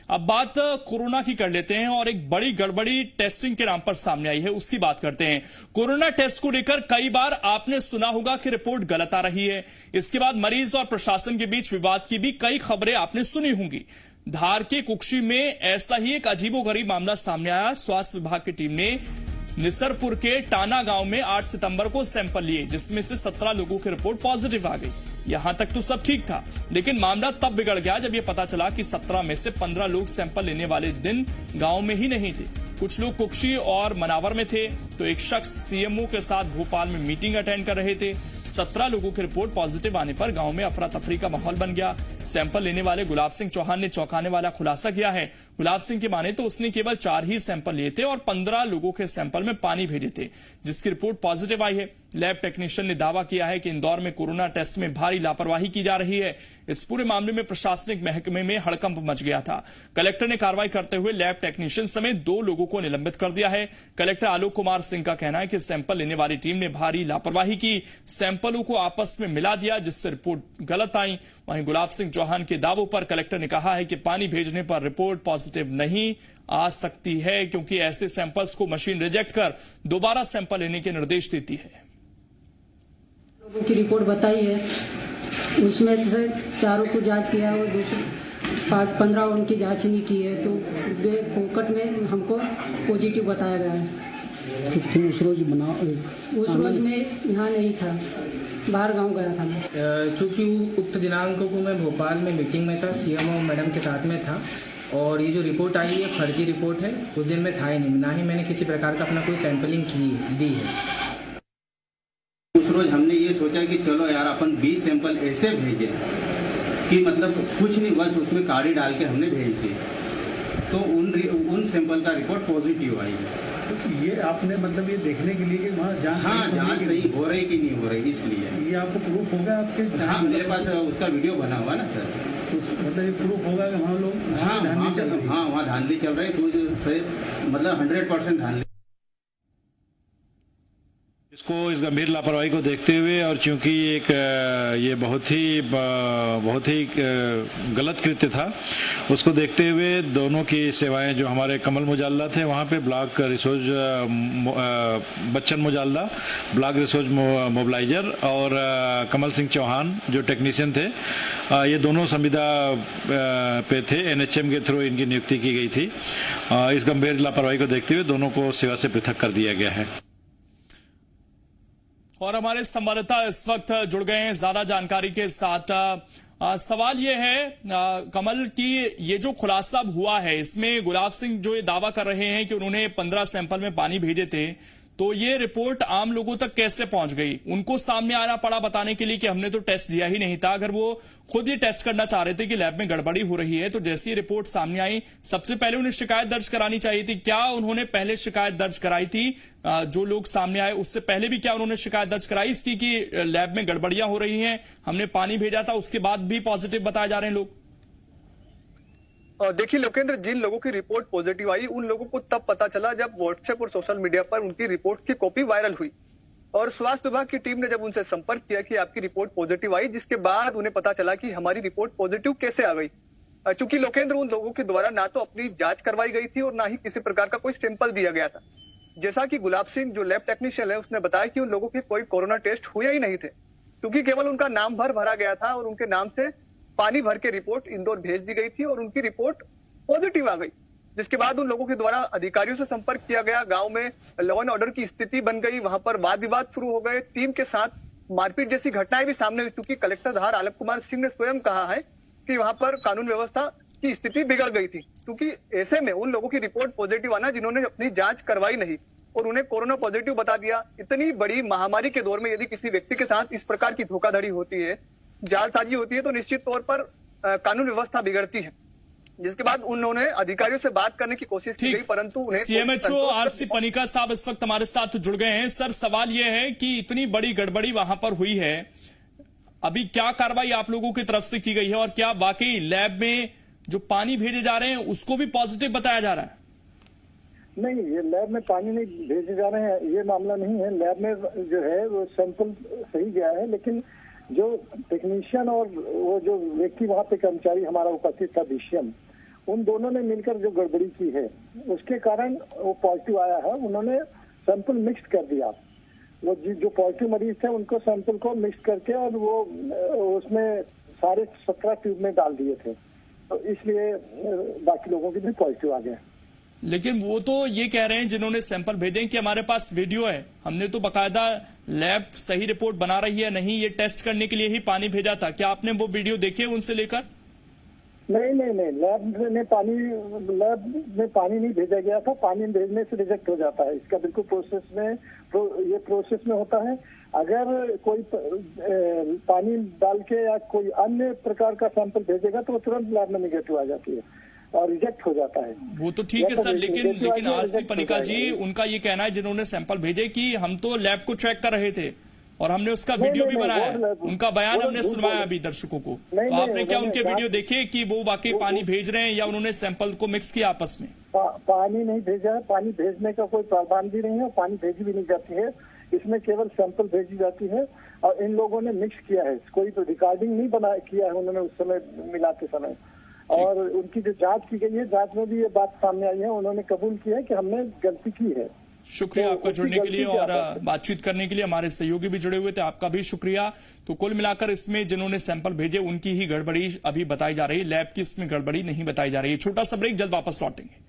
अब बात कोरोना की कर लेते हैं और एक बड़ी गड़बड़ी टेस्टिंग के नाम पर सामने आई है, उसकी बात करते हैं। कोरोना टेस्ट को लेकर कई बार आपने सुना होगा कि रिपोर्ट गलत आ रही है। इसके बाद मरीज और प्रशासन के बीच विवाद की भी कई खबरें आपने सुनी होंगी। धार के कुक्षी में ऐसा ही एक अजीबोगरीब मामला सामने आया। स्वास्थ्य विभाग की टीम ने निसरपुर के टाना गांव में 8 सितंबर को सैंपल लिए, जिसमें से 17 लोगों की रिपोर्ट पॉजिटिव आ गई। यहां तक तो सब ठीक था, लेकिन मामला तब बिगड़ गया जब यह पता चला कि 17 में से 15 लोग सैंपल लेने वाले दिन गांव में ही नहीं थे। कुछ लोग कुक्षी और मनावर में थे, तो एक शख्स सीएमओ के साथ भोपाल में मीटिंग अटेंड कर रहे थे। 17 लोगों की रिपोर्ट पॉजिटिव आने पर गांव में अफरा तफरी का माहौल बन गया। सैंपल लेने वाले गुलाब सिंह चौहान ने चौंकाने वाला खुलासा किया है। गुलाब सिंह की माने तो उसने केवल 4 ही सैंपल लिए थे और 15 लोगों के सैंपल में पानी भेजे थे, जिसकी रिपोर्ट पॉजिटिव आई है। लैब टेक्नीशियन ने दावा किया है कि इंदौर में कोरोना टेस्ट में भारी लापरवाही की जा रही है। इस पूरे मामले में प्रशासनिक महकमे में हड़कंप मच गया था। कलेक्टर ने कार्रवाई करते हुए लैब टेक्नीशियन समेत 2 लोगों को निलंबित कर दिया है। कलेक्टर आलोक कुमार सिंह का कहना है कि सैंपल लेने वाली टीम ने भारी लापरवाही की, सैंपलों को आपस में मिला दिया, जिससे रिपोर्ट गलत आई। वहीं गुलाब सिंह चौहान के दावों पर कलेक्टर ने कहा है कि पानी भेजने पर रिपोर्ट पॉजिटिव नहीं आ सकती है, क्योंकि ऐसे सैंपल्स को मशीन रिजेक्ट कर दोबारा सैंपल लेने के निर्देश देती है। लोगों की रिपोर्ट बताई है, उसमें से 4 को जांच किया है और 15 उनकी जांच नहीं की है, तो वे फोकट में हमको पॉजिटिव बताया गया है। तो उस रोज में यहाँ नहीं था, बाहर गांव गया था मैं। चूँकि उक्त दिनांक को मैं भोपाल में मीटिंग में था, सीएमओ मैडम के साथ में था, और ये जो रिपोर्ट आई है फर्जी रिपोर्ट है। उस दिन में था ही नहीं, ना ही मैंने किसी प्रकार का अपना कोई सैंपलिंग दी है। उस रोज हमने ये सोचा कि चलो यार अपन 20 सैंपल ऐसे भेजें कि मतलब कुछ नहीं, बस उसमें कार्ड डाल के हमने भेज दिए, तो उन सैंपल का रिपोर्ट पॉजिटिव आई। तो ये आपने मतलब ये देखने के लिए कि वहाँ जांच जांच सही हो रही कि नहीं हो रही, इसलिए ये आपको प्रूफ होगा आपके? हाँ, मेरे पास उसका वीडियो बना हुआ ना सर। तो मतलब ये प्रूफ होगा कि वहाँ लोग वहाँ धांधली चल रही, तो सही मतलब 100% धांधली। इसको इस गंभीर लापरवाही को देखते हुए और चूंकि ये बहुत ही गलत कृत्य था, उसको देखते हुए दोनों की सेवाएं जो हमारे कमल मुजाल्दा थे वहाँ पे block resource Bachchan Mujalda block resource mobiliser और कमल सिंह चौहान जो टेक्नीशियन थे, ये दोनों संविदा पे थे। एनएचएम के थ्रू इनकी नियुक्ति की गई थी। इस गंभीर लापरवाही को देखते हुए दोनों को सेवा से पृथक कर दिया गया है। और हमारे संवाददाता इस वक्त जुड़ गए हैं ज्यादा जानकारी के साथ। सवाल यह है कमल की ये जो खुलासा हुआ है, इसमें गुलाब सिंह जो ये दावा कर रहे हैं कि उन्होंने 15 सैंपल में पानी भेजे थे, तो ये रिपोर्ट आम लोगों तक कैसे पहुंच गई? उनको सामने आना पड़ा बताने के लिए कि हमने तो टेस्ट दिया ही नहीं था। अगर वो खुद ही टेस्ट करना चाह रहे थे कि लैब में गड़बड़ी हो रही है, तो जैसी रिपोर्ट सामने आई सबसे पहले उन्हें शिकायत दर्ज करानी चाहिए थी। क्या उन्होंने पहले शिकायत दर्ज कराई थी? जो लोग सामने आए उससे पहले भी क्या उन्होंने शिकायत दर्ज कराई इसकी कि लैब में गड़बड़ियां हो रही हैं, हमने पानी भेजा था, उसके बाद भी पॉजिटिव बताए जा रहे हैं लोग? देखिए लोकेंद्र, जिन लोगों की रिपोर्ट पॉजिटिव आई उन लोगों को तब पता चला जब व्हाट्सएप और सोशल मीडिया पर उनकी रिपोर्ट की कॉपी वायरल हुई, और स्वास्थ्य विभाग की टीम ने जब उनसे संपर्क किया कि आपकी रिपोर्ट पॉजिटिव आई, जिसके बाद उन्हें पता चला कि हमारी रिपोर्ट पॉजिटिव कैसे आ गई। चूंकि लोकेंद्र उन लोगों के द्वारा ना तो अपनी जांच करवाई गई थी और ना ही किसी प्रकार का कोई सैंपल दिया गया था। जैसा कि गुलाब सिंह जो लैब टेक्नीशियन है उसने बताया कि उन लोगों के कोई कोरोना टेस्ट हुए ही नहीं थे, क्योंकि केवल उनका नाम भरा गया था और उनके नाम से पानी भर के रिपोर्ट इंदौर भेज दी गई थी और उनकी रिपोर्ट पॉजिटिव आ गई। जिसके बाद उन लोगों के द्वारा अधिकारियों से संपर्क किया गया, गांव में लॉ एंड ऑर्डर की स्थिति बन गई, वहां पर वाद विवाद शुरू हो गए, टीम के साथ मारपीट जैसी घटनाएं भी सामने हुई, क्योंकि कलेक्टर धार आलोक कुमार सिंह ने स्वयं कहा है कि वहां पर कानून व्यवस्था की स्थिति बिगड़ गई थी, क्योंकि ऐसे में उन लोगों की रिपोर्ट पॉजिटिव आना जिन्होंने अपनी जांच करवाई नहीं और उन्हें कोरोना पॉजिटिव बता दिया। इतनी बड़ी महामारी के दौर में यदि किसी व्यक्ति के साथ इस प्रकार की धोखाधड़ी होती है, जालसाजी होती है, तो निश्चित तौर पर कानून व्यवस्था बिगड़ती है। जिसके बाद उन्होंने अधिकारियों से बात करने की कोशिश की गई, परंतु उन्हें सीएमएचओ आरसी पनिका साहब इस वक्त हमारे साथ जुड़ गए हैं। सर, सवाल यह है कि इतनी बड़ी गड़बड़ी वहां पर हुई है, अभी क्या कार्रवाई आप लोगों की तरफ से की गई है और क्या वाकई लैब में जो पानी भेजे जा रहे हैं उसको भी पॉजिटिव बताया जा रहा है? नहीं, ये लैब में पानी नहीं भेजे जा रहे हैं, ये मामला नहीं है। लैब में जो है वो सैंपल सही गया है, लेकिन जो टेक्नीशियन और वो जो व्यक्ति वहाँ पे कर्मचारी हमारा उपस्थित था डीसीएम, उन दोनों ने मिलकर जो गड़बड़ी की है उसके कारण वो पॉजिटिव आया है। उन्होंने सैंपल मिक्स कर दिया, वो जो पॉजिटिव मरीज थे उनको सैंपल को मिक्स करके और वो उसमें सारे 17 ट्यूब में डाल दिए थे, तो इसलिए बाकी लोगों के भी पॉजिटिव आ गए। लेकिन वो तो ये कह रहे हैं जिन्होंने सैंपल भेजे कि हमारे पास वीडियो है, हमने तो बकायदा लैब सही रिपोर्ट बना रही है नहीं, ये टेस्ट करने के लिए ही पानी भेजा था। क्या आपने वो वीडियो देखे उनसे लेकर? नहीं, लैब में पानी नहीं भेजा गया था। पानी भेजने से रिजेक्ट हो जाता है, इसका बिल्कुल प्रोसेस में होता है। अगर कोई पानी डाल के या कोई अन्य प्रकार का सैंपल भेजेगा तो वो तुरंत लैब में निगेटिव आ जाती है और रिजेक्ट हो जाता है। वो तो ठीक है सर, लेकिन आरसी पनिका जी, उनका ये कहना है जिन्होंने सैंपल भेजे कि हम तो लैब को चेक कर रहे थे और हमने उसका वीडियो भी बनाया है। उनका बयान हमने सुनवाया अभी दर्शकों को। तो आपने क्या उनके वीडियो देखे कि वो वाकई पानी भेज रहे हैं या उन्होंने सैंपल को मिक्स किया आपस में? पानी नहीं भेजा है, पानी भेजने का कोई प्रावधान भी नहीं है, पानी भेजी भी नहीं जाती है। इसमें केवल सैंपल भेजी जाती है और इन लोगों ने मिक्स किया है, कोई तो रिकॉर्डिंग नहीं किया है उन्होंने उस समय मिलाते समय। और उनकी जो जांच की गई है, जांच में भी ये बात सामने आई है, उन्होंने कबूल किया है कि हमने गलती की है। शुक्रिया आपका जुड़ने के लिए और बातचीत करने के लिए। हमारे सहयोगी भी जुड़े हुए थे, आपका भी शुक्रिया। तो कुल मिलाकर इसमें जिन्होंने सैंपल भेजे उनकी ही गड़बड़ी अभी बताई जा रही है, लैब की इसमें गड़बड़ी नहीं बताई जा रही है। छोटा सा ब्रेक, जल्द वापस लौटेंगे।